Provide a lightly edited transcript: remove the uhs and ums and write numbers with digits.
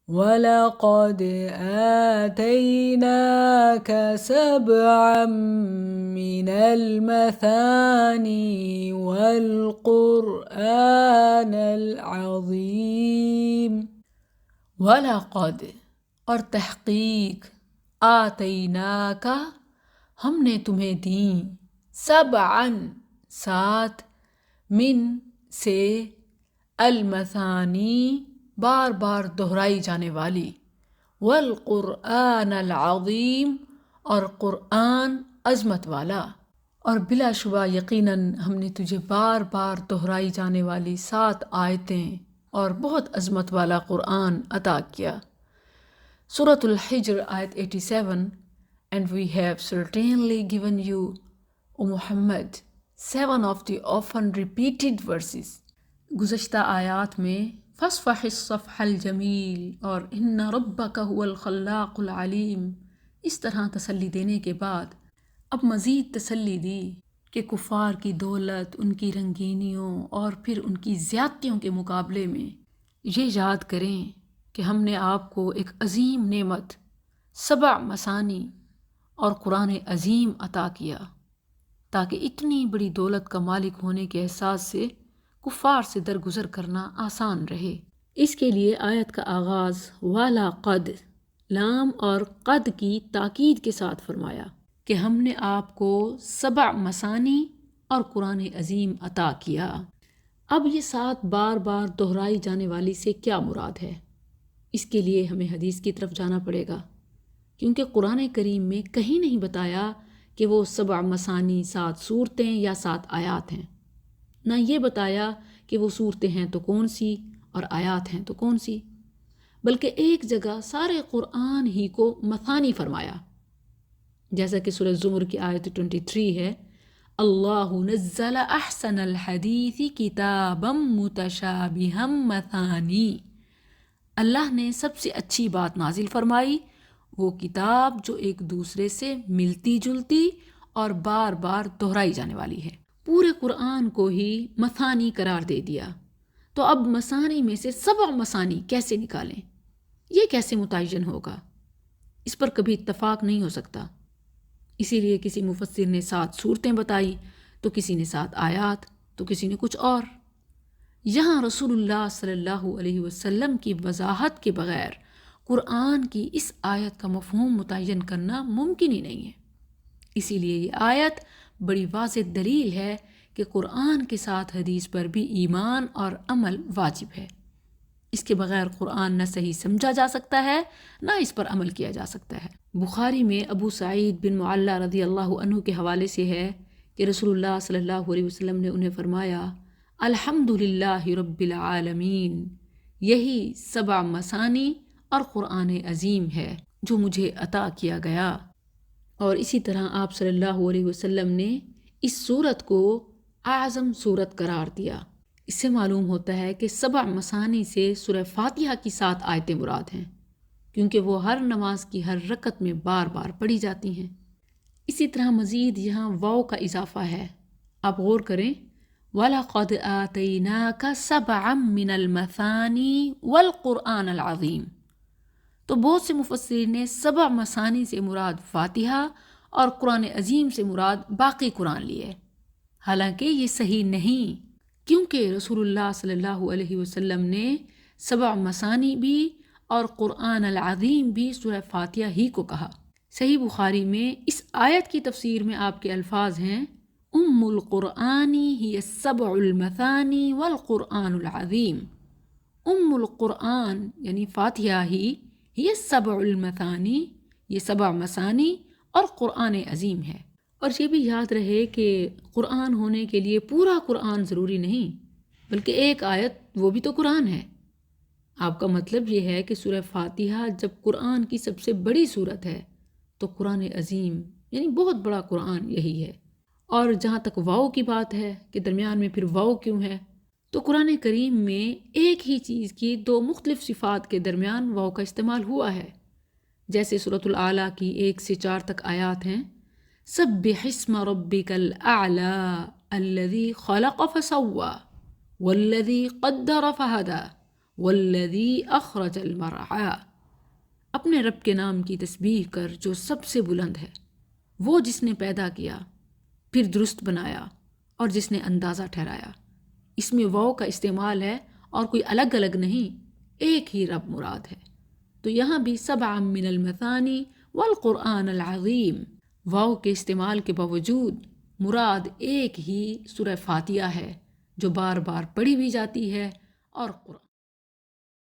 وَلَقَدْ آتَيْنَاكَ سَبْعًا مِّنَ الْمَثَانِي وَالْقُرْآنَ الْعَظِيمِ۔ وَلَقَدْ، اور تحقیق، آتَيْنَاكَ، ہم نے تمہیں دیں، سبعاً، 7، من سے، المثانی، بار بار دہرائی جانے والی، والقرآن العظیم، اور قرآن عظمت والا، اور بلا شبہ یقیناً ہم نے تجھے بار بار دہرائی جانے والی 7 آیتیں اور بہت عظمت والا قرآن عطا کیا۔ سورۃ الحجر آیت 87، And we have certainly given you, O Muhammad, 7 of the often repeated verses۔ گزشتہ آیات میں فَاصْفَحِ الصَّفْحَ الْجَمِيلَ اور إِنَّ رَبَّكَ هُوَ الْخَلَّاقُ الْعَلِيمُ، اس طرح تسلی دینے کے بعد اب مزید تسلی دی کہ کفار کی دولت، ان کی رنگینیوں اور پھر ان کی زیادتیوں کے مقابلے میں یہ یاد کریں کہ ہم نے آپ کو ایک عظیم نعمت، 7 مثانی اور قرآن عظیم عطا کیا، تاکہ اتنی بڑی دولت کا مالک ہونے کے احساس سے کفار سے درگزر کرنا آسان رہے۔ اس کے لیے آیت کا آغاز والا قد، لام اور قد کی تاکید کے ساتھ فرمایا کہ ہم نے آپ کو 7 مثانی اور قرآن عظیم عطا کیا۔ اب یہ 7 بار بار دہرائی جانے والی سے کیا مراد ہے؟ اس کے لیے ہمیں حدیث کی طرف جانا پڑے گا، کیونکہ قرآن کریم میں کہیں نہیں بتایا کہ وہ 7 مثانی 7 صورتیں یا 7 آیات ہیں، نہ یہ بتایا کہ وہ صورتیں ہیں تو کون سی اور آیات ہیں تو کون سی، بلکہ ایک جگہ سارے قرآن ہی کو مثانی فرمایا، جیسا کہ سورہ زمر کی آیت 23 ہے، اللہ نزل احسن الحدیث کتابا متشابہا مثانی، اللہ نے سب سے اچھی بات نازل فرمائی وہ کتاب جو ایک دوسرے سے ملتی جلتی اور بار بار دہرائی جانے والی ہے۔ پورے قرآن کو ہی مثانی قرار دے دیا، تو اب مثانی میں سے 7 مثانی کیسے نکالیں؟ یہ کیسے متعین ہوگا؟ اس پر کبھی اتفاق نہیں ہو سکتا۔ اسی لیے کسی مفسر نے 7 صورتیں بتائی، تو کسی نے 7 آیات، تو کسی نے کچھ اور۔ یہاں رسول اللہ صلی اللہ علیہ وسلم کی وضاحت کے بغیر قرآن کی اس آیت کا مفہوم متعین کرنا ممکن ہی نہیں ہے۔ اسی لیے یہ آیت بڑی واضح دلیل ہے کہ قرآن کے ساتھ حدیث پر بھی ایمان اور عمل واجب ہے۔ اس کے بغیر قرآن نہ صحیح سمجھا جا سکتا ہے، نہ اس پر عمل کیا جا سکتا ہے۔ بخاری میں ابو سعید بن معلّہ رضی اللہ عنہ کے حوالے سے ہے کہ رسول اللہ صلی اللہ علیہ وسلم نے انہیں فرمایا، الحمدللہ رب العالمین، یہی 7 مثانی اور قرآن عظیم ہے جو مجھے عطا کیا گیا۔ اور اسی طرح آپ صلی اللہ علیہ وسلم نے اس سورت کو اعظم سورت قرار دیا۔ اس سے معلوم ہوتا ہے کہ 7 مثانی سے سورہ فاتحہ کی 7 آیتیں مراد ہیں، کیونکہ وہ ہر نماز کی ہر رکعت میں بار بار پڑھی جاتی ہیں۔ اسی طرح مزید یہاں واو کا اضافہ ہے، آپ غور کریں، وَلَقَدْ آتَيْنَاكَ سَبْعًا مِّنَ الْمَثَانِي وَالْقُرْآنَ الْعَظِيمِ، تو بہت سے مفسرین نے 7 مثانی سے مراد فاتحہ اور قرآن عظیم سے مراد باقی قرآن لیے، حالانکہ یہ صحیح نہیں، کیونکہ رسول اللہ صلی اللہ علیہ وسلم نے 7 مثانی بھی اور قرآن العظیم بھی سورہ فاتحہ ہی کو کہا۔ صحیح بخاری میں اس آیت کی تفسیر میں آپ کے الفاظ ہیں، ام القرآن ہی 7 المثانی والقرآن العظیم، ام القرآن یعنی فاتحہ ہی 7 المثانی، یہ 7 مثانی اور قرآن عظیم ہے۔ اور یہ بھی یاد رہے کہ قرآن ہونے کے لیے پورا قرآن ضروری نہیں، بلکہ ایک آیت وہ بھی تو قرآن ہے۔ آپ کا مطلب یہ ہے کہ سورہ فاتحہ جب قرآن کی سب سے بڑی صورت ہے تو قرآن عظیم یعنی بہت بڑا قرآن یہی ہے۔ اور جہاں تک واو کی بات ہے کہ درمیان میں پھر واو کیوں ہے، تو قرآن کریم میں ایک ہی چیز کی 2 مختلف صفات کے درمیان واو کا استعمال ہوا ہے، جیسے سورۃ الاعلیٰ کی 1 سے 4 تک آیات ہیں، سبح اسم ربک الاعلی الذی خلق فسوی والذی قدر فہدی والذی اخرج المرعى، اپنے رب کے نام کی تسبیح کر جو سب سے بلند ہے، وہ جس نے پیدا کیا پھر درست بنایا اور جس نے اندازہ ٹھہرایا۔ اس میں واو کا استعمال ہے اور کوئی الگ الگ نہیں، ایک ہی رب مراد ہے۔ تو یہاں بھی سبع من المثانی والقرآن العظیم، واو کے استعمال کے باوجود مراد ایک ہی سورہ فاتحہ ہے جو بار بار پڑھی بھی جاتی ہے اور قرآن